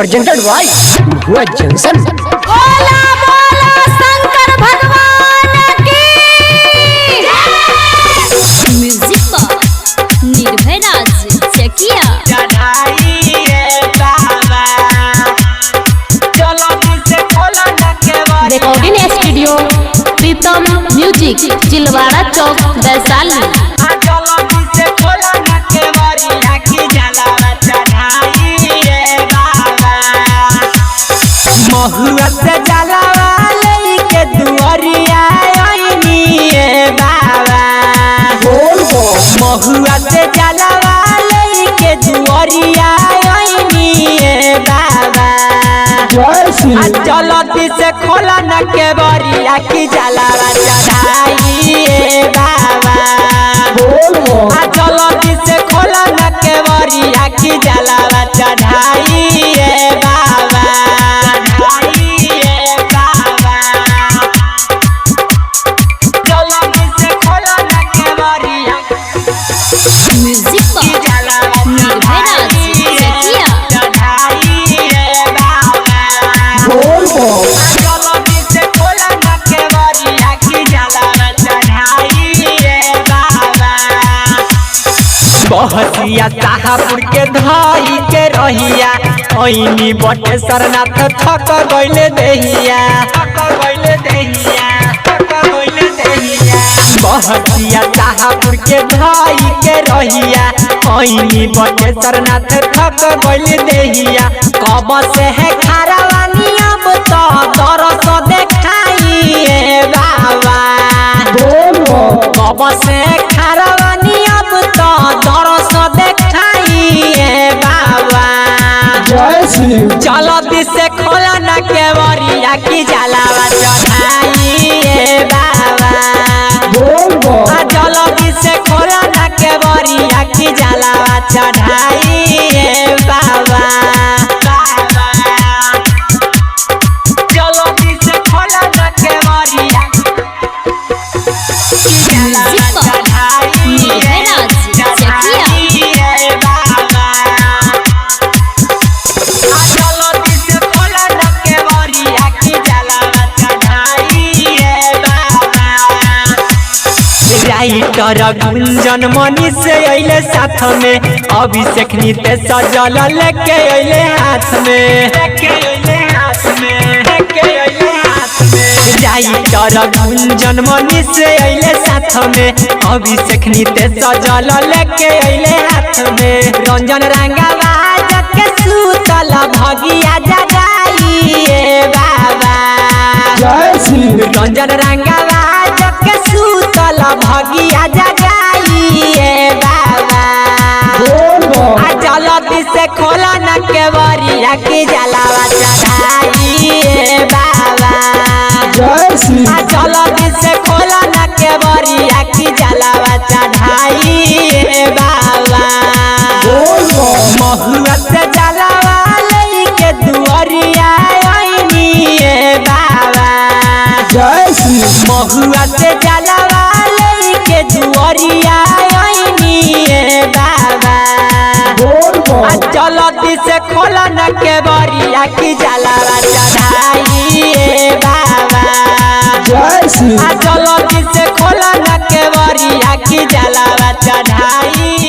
presented by Mehua Junction। बोला बोला शंकर भगवान की म्यूजिक पर निर्भय राज चकिया रिकॉर्डिंग स्टूडियो प्रीतम म्यूजिक चिलवाड़ा चौक वैशाली। महुआ से जलावा लेके दुआरिया आईनी बाबा, महुआ से जलावा लेके दुआरिया आईनी बाबा। जलती से खोला न के बरिया की जलावा चढ़ाई बाबा, जलती से खोला न के बरिया की जलावा चढ़ाई बाबा। म्यूजिक पर निर्भय राज चकिया बहसिया शाहपुर के धाई के रहिया ओइनी बटे सरनाथ थक गइले देहिया, बहसिया शाहपुर के धाई के रहिया ओइनी बटे सरनाथ थक गइले देहिया। कब से है खारावानी अब तो दरस देखाई बाबा, कब से खारावानी अब तो दरस देखाई बाबा। जलती से खोला न के बरिया की जलावा चढ़ाई बाबा, जलती से खोला न के बरिया की जलावा चढ़ाई बाबा। जलती से खोला न के बरिया म्यूजिक पर निर्भय राज चकिया राइटर गुंजन मनी से अइले साथ में, अभिषेक नीते सजल लेके अइले हाथ में, राइटर गुंजन मनी से अइले साथ में, अभिषेक नीते सजल लेके अइले हाथ में। रंजन रंगावा जके सूतल भगिया जगाई बाबा, रंजन रंगावा जके सूतल भगिया जगाई बाबा। जलती से खोला न के बरिया की जलावा चढ़ाई बाबा, जलती से खोला न के बरिया की जलावा चढ़ाई बाबा। महुआ से जलावा लेके दुआरिया आईनी बाबा, महुआ से जलावा लेके दुआरिया आईनी बाबा। जलती से खोला न के बरिया की जलावा चढ़ाई बाबा, जलती से खोला न के बरिया की जलावा चढ़ाई